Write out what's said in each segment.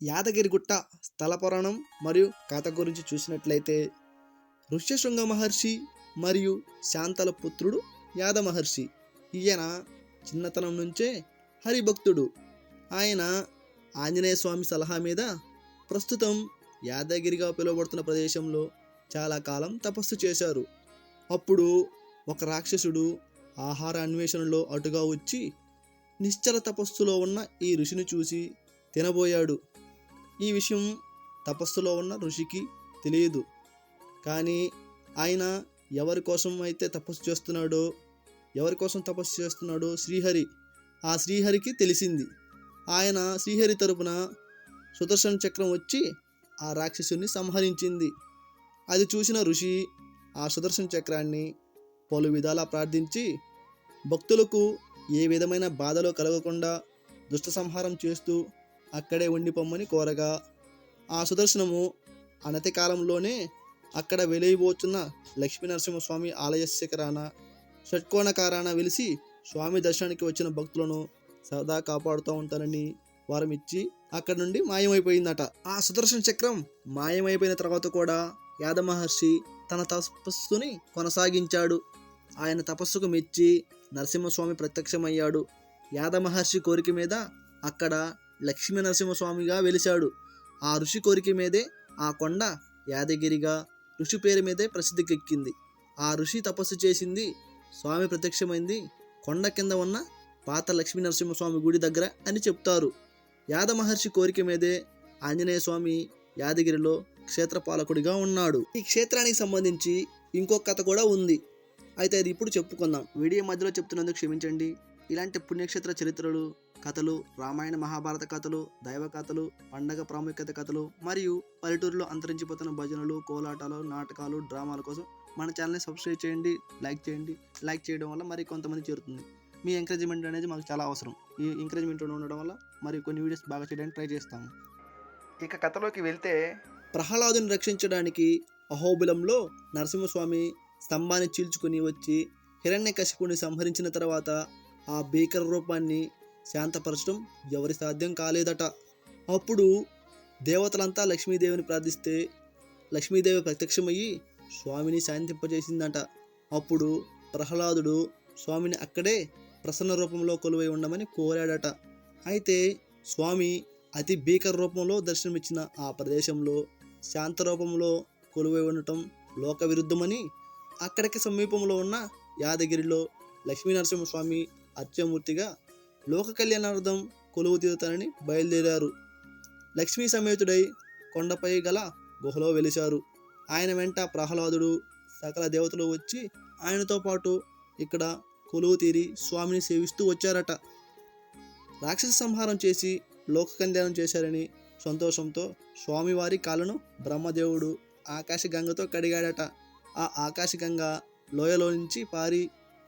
యాదగిరిగుట్ట స్థల పురాణం మరియు కథ గురించి చూసినట్లయితే ఋష్యశృంగ మహర్షి మరియు శాంతల పుత్రుడు యాద మహర్షి. ఈయన చిన్నతనం నుంచే హరిభక్తుడు. ఆయన ఆంజనేయ స్వామి సలహా మీద ప్రస్తుతం యాదగిరిగా పిలువబడుతున్న ప్రదేశంలో చాలా కాలం తపస్సు చేశారు. అప్పుడు ఒక రాక్షసుడు ఆహార అన్వేషణలో అటుగా వచ్చి నిశ్చల తపస్సులో ఉన్న ఈ ఋషిని చూసి తినబోయాడు. ఈ విషయం తపస్సులో ఉన్న ఋషికి తెలియదు. కానీ ఆయన ఎవరి కోసం అయితే తపస్సు చేస్తున్నాడో శ్రీహరి, ఆ శ్రీహరికి తెలిసింది. ఆయన శ్రీహరి తరపున సుదర్శన చక్రం వచ్చి ఆ రాక్షసుని సంహరించింది. అది చూసిన ఋషి ఆ సుదర్శన చక్రాన్ని పలు విధాలా ప్రార్థించి భక్తులకు ఏ విధమైన బాధలు కలగకుండా దుష్ట సంహారం చేస్తూ అక్కడే ఉండిపోమ్మని కోరగా, ఆ సుదర్శనము అనతి కాలంలోనే అక్కడ వెలియబోచున్న లక్ష్మీనరసింహస్వామి ఆలయ శిఖరాన షట్కోణకారాన వెలిసి స్వామి దర్శనానికి వచ్చిన భక్తులను సదా కాపాడుతూ ఉంటానని వారం ఇచ్చి అక్కడి నుండి మాయమైపోయిందట. ఆ సుదర్శన చక్రం మాయమైపోయిన తర్వాత కూడా యాద మహర్షి తన తపస్సుని కొనసాగించాడు. ఆయన తపస్సుకు మెచ్చి నరసింహస్వామి ప్రత్యక్షమయ్యాడు. యాద మహర్షి కోరిక మీద అక్కడ లక్ష్మీ నరసింహస్వామిగా వెలిశాడు. ఆ ఋషి కోరిక మీదే ఆ కొండ యాదగిరిగా ఋషి పేరు మీదే ప్రసిద్ధికెక్కింది. ఆ ఋషి తపస్సు చేసింది, స్వామి ప్రత్యక్షమైంది కొండ కింద ఉన్న పాత లక్ష్మీ నరసింహస్వామి గుడి దగ్గర అని చెప్తారు. యాద మహర్షి కోరిక మీదే ఆంజనేయ స్వామి యాదగిరిలో క్షేత్రపాలకుడిగా ఉన్నాడు. ఈ క్షేత్రానికి సంబంధించి ఇంకో కథ కూడా ఉంది. అయితే అది ఇప్పుడు చెప్పుకుందాం. వీడియో మధ్యలో చెప్తున్నందుకు క్షమించండి. ఇలాంటి పుణ్యక్షేత్ర చరిత్రలు, కథలు, రామాయణ మహాభారత కథలు, దైవ కథలు, పండగ ప్రాముఖ్యత కథలు మరియు పల్లెటూరులో అంతరించిపోతున్న భజనలు, కోలాటాలు, నాటకాలు, డ్రామాల కోసం మన ఛానల్ని సబ్స్క్రైబ్ చేయండి, లైక్ చేయండి. లైక్ చేయడం వల్ల మరి కొంతమంది చేరుతుంది. మీ ఎంకరేజ్మెంట్ అనేది మాకు చాలా అవసరం. ఈ ఎంకరేజ్మెంట్ ఉండడం వల్ల మరి కొన్ని వీడియోస్ బాగా చేయడానికి ట్రై చేస్తాము. ఇక కథలోకి వెళ్తే, ప్రహ్లాదుని రక్షించడానికి అహోబిలంలో నరసింహస్వామి స్తంభాన్ని చీల్చుకుని వచ్చి హిరణ్యకశిపుని సంహరించిన తర్వాత ఆ భీకర రూపాన్ని శాంతపరచడం ఎవరి సాధ్యం కాలేదట. అప్పుడు దేవతలంతా లక్ష్మీదేవిని ప్రార్థిస్తే లక్ష్మీదేవి ప్రత్యక్షమయ్యి స్వామిని శాంతింపజేసిందట. అప్పుడు ప్రహ్లాదుడు స్వామిని అక్కడే ప్రసన్న రూపంలో కొలువై ఉండమని కోరాడట. అయితే స్వామి అతి భీకర రూపంలో దర్శనమిచ్చిన ఆ ప్రదేశంలో శాంత రూపంలో కొలువై ఉండటం లోక విరుద్ధమని అక్కడికి సమీపంలో ఉన్న యాదగిరిలో లక్ష్మీనరసింహస్వామి అర్చమూర్తిగా లోక కళ్యాణార్థం కొలువు తీరుతానని బయలుదేరారు. లక్ష్మీ సమేతుడై కొండపై గల గుహలో వెలిశారు. ఆయన వెంట ప్రహ్లాదుడు సకల దేవతలు వచ్చి ఆయనతో పాటు ఇక్కడ కొలువు తీరి స్వామిని సేవిస్తూ వచ్చారట. రాక్షస సంహారం చేసి లోక కళ్యాణం చేశారని సంతోషంతో స్వామివారి కాళ్ళను బ్రహ్మదేవుడు ఆకాశగంగతో కడిగాడట. ఆ ఆకాశగంగ లోయలో నుంచి పారి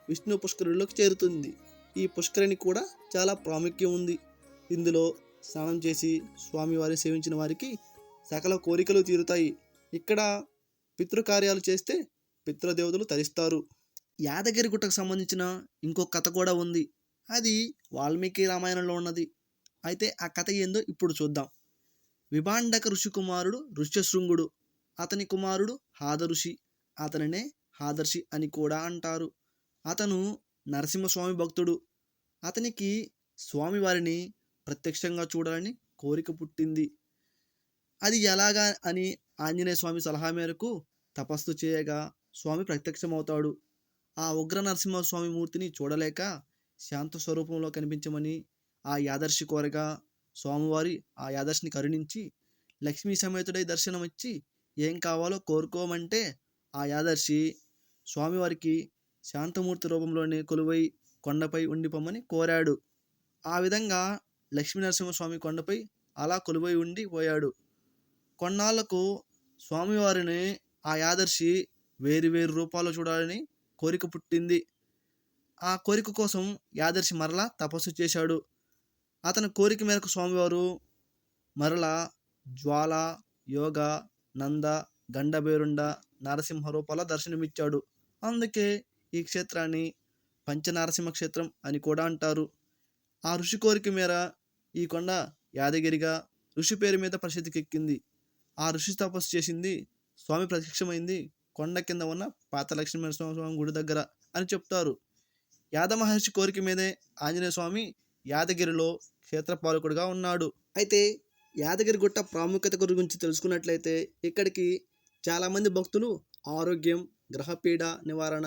విష్ణు పుష్కరుల్లోకి చేరుతుంది. ఈ పుష్కరిణి కూడా చాలా ప్రాముఖ్యం ఉంది. ఇందులో స్నానం చేసి స్వామివారిని సేవించిన వారికి సకల కోరికలు తీరుతాయి. ఇక్కడ పితృకార్యాలు చేస్తే పితృదేవతలు తరిస్తారు. యాదగిరిగుట్టకు సంబంధించిన ఇంకో కథ కూడా ఉంది. అది వాల్మీకి రామాయణంలో ఉన్నది. అయితే ఆ కథ ఏందో ఇప్పుడు చూద్దాం. విభాండక ఋషి కుమారుడు ఋష్యశృంగుడు. అతని కుమారుడు హాదఋషి. అతనినే హాదర్షి అని కూడా అంటారు. అతను నరసింహస్వామి భక్తుడు. అతనికి స్వామివారిని ప్రత్యక్షంగా చూడాలని కోరిక పుట్టింది. అది ఎలాగా అని ఆంజనేయ స్వామి సలహా మేరకు తపస్సు చేయగా స్వామి ప్రత్యక్షమవుతాడు. ఆ ఉగ్ర నరసింహస్వామి మూర్తిని చూడలేక శాంత స్వరూపంలో కనిపించమని ఆ యాదర్శి కోరగా స్వామివారి ఆ యాదర్శిని కరుణించి లక్ష్మీ సమేతుడై దర్శనమిచ్చి ఏం కావాలో కోరుకోమంటే ఆ యాదర్శి స్వామివారికి శాంతమూర్తి రూపంలోనే కొలువై కొండపై ఉండిపోమని కోరాడు. ఆ విధంగా లక్ష్మీనరసింహస్వామి కొండపై అలా కొలువై ఉండిపోయాడు. కొన్నాళ్లకు స్వామివారిని ఆ యాదర్శి వేరు రూపాల్లో చూడాలని కోరిక పుట్టింది. ఆ కోరిక కోసం యాదర్శి మరలా తపస్సు చేశాడు. అతని కోరిక మేరకు స్వామివారు మరలా జ్వాల, యోగ, నంద, గండభేరుండ, నరసింహ రూపాల దర్శనమిచ్చాడు. అందుకే ఈ క్షేత్రాన్ని పంచనారసింహ క్షేత్రం అని కూడా అంటారు. ఆ ఋషి కోరిక మేర ఈ కొండ యాదగిరిగా ఋషి పేరు మీద ప్రసిద్ధికెక్కింది. ఆ ఋషి తపస్సు చేసింది స్వామి ప్రత్యక్షమైంది కొండ కింద ఉన్న పాత లక్ష్మీనరసింహస్వామి గుడి దగ్గర అని చెప్తారు. యాద మహర్షి కోరిక మీదే ఆంజనేయ స్వామి యాదగిరిలో క్షేత్రపాలకుడిగా ఉన్నాడు. అయితే యాదగిరి గుట్ట ప్రాముఖ్యత గురించి తెలుసుకున్నట్లయితే ఇక్కడికి చాలామంది భక్తులు ఆరోగ్యం, గ్రహపీడ నివారణ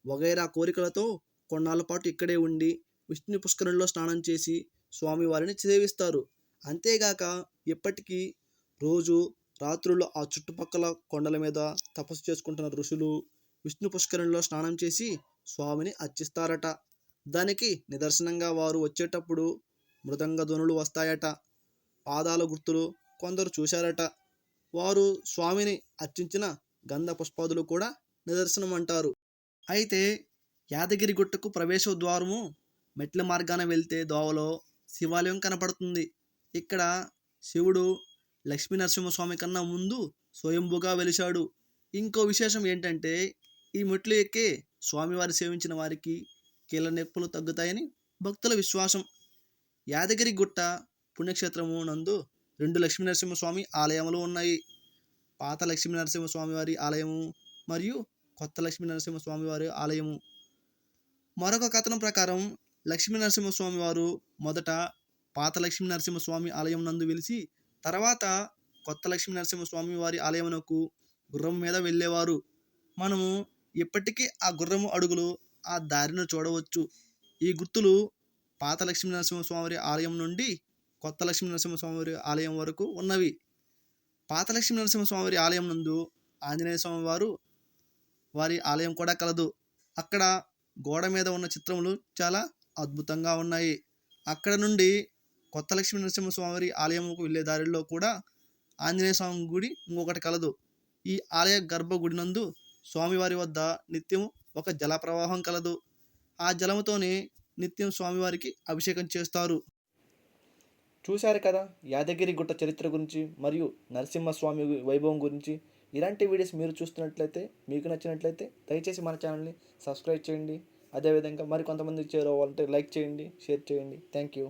వగైరా కోరికలతో కొన్నాళ్ళ పాటు ఇక్కడే ఉండి విష్ణు పుష్కరంలో స్నానం చేసి స్వామివారిని సేవిస్తారు. అంతేగాక ఇప్పటికీ రోజు రాత్రుల్లో ఆ చుట్టుపక్కల కొండల మీద తపస్సు చేసుకుంటున్న ఋషులు విష్ణు పుష్కరంలో స్నానం చేసి స్వామిని అర్చిస్తారట. దానికి నిదర్శనంగా వారు వచ్చేటప్పుడు మృదంగ ధ్వనులు వస్తాయట. పాదాల గుర్తులు కొందరు చూశారట. వారు స్వామిని అర్చించిన గంధ పుష్పాదులు కూడా నిదర్శనం అంటారు. అయితే యాదగిరి గుట్టకు ప్రవేశ ద్వారము మెట్ల మార్గాన వెళ్తే దోవలో శివాలయం కనపడుతుంది. ఇక్కడ శివుడు లక్ష్మీ నరసింహస్వామి కన్నా ముందు స్వయంభుగా వెలిశాడు. ఇంకో విశేషం ఏంటంటే ఈ మెట్లు ఎక్కే స్వామివారి సేవించిన వారికి కీళ్ళ నొప్పులు తగ్గుతాయని భక్తుల విశ్వాసం. యాదగిరి గుట్ట పుణ్యక్షేత్రము నందు 2 లక్ష్మీనరసింహస్వామి ఆలయములు ఉన్నాయి. పాత లక్ష్మీనరసింహస్వామి వారి ఆలయము మరియు కొత్త లక్ష్మీనరసింహస్వామి వారి ఆలయము. మరొక కథనం ప్రకారం లక్ష్మీనరసింహస్వామి వారు మొదట పాత లక్ష్మీనరసింహస్వామి ఆలయం నందు వెలిసి తర్వాత కొత్త లక్ష్మీనరసింహస్వామి వారి ఆలయమునకు గుర్రం మీద వెళ్ళేవారు. మనము ఇప్పటికీ ఆ గుర్రము అడుగులు ఆ దారిని చూడవచ్చు. ఈ గుర్తులు పాత లక్ష్మీనరసింహస్వామి వారి ఆలయం నుండి కొత్త లక్ష్మీనరసింహస్వామి వారి ఆలయం వరకు ఉన్నవి. పాత లక్ష్మీనరసింహస్వామి వారి ఆలయం నందు ఆంజనేయ స్వామి వారి ఆలయం కూడా కలదు. అక్కడ గోడ మీద ఉన్న చిత్రములు చాలా అద్భుతంగా ఉన్నాయి. అక్కడ నుండి కొత్త లక్ష్మీనరసింహస్వామి వారి ఆలయంకు వెళ్ళే దారిలో కూడా ఆంజనేయ స్వామి గుడి ఇంకొకటి కలదు. ఈ ఆలయ గర్భగుడి నందు స్వామివారి వద్ద నిత్యం ఒక జల ప్రవాహం కలదు. ఆ జలముతోనే నిత్యం స్వామివారికి అభిషేకం చేస్తారు. చూశారు కదా యాదగిరి గుట్ట చరిత్ర గురించి మరియు నరసింహస్వామి వైభవం గురించి. ఇలాంటి వీడియోస్ మీరు చూస్తున్నట్లయితే మీకు నచ్చినట్లయితే దయచేసి మన ఛానల్ని సబ్స్క్రైబ్ చేయండి. అదేవిధంగా మరి కొంతమంది చేరవాలంటే లైక్ చేయండి, షేర్ చేయండి. Thank you.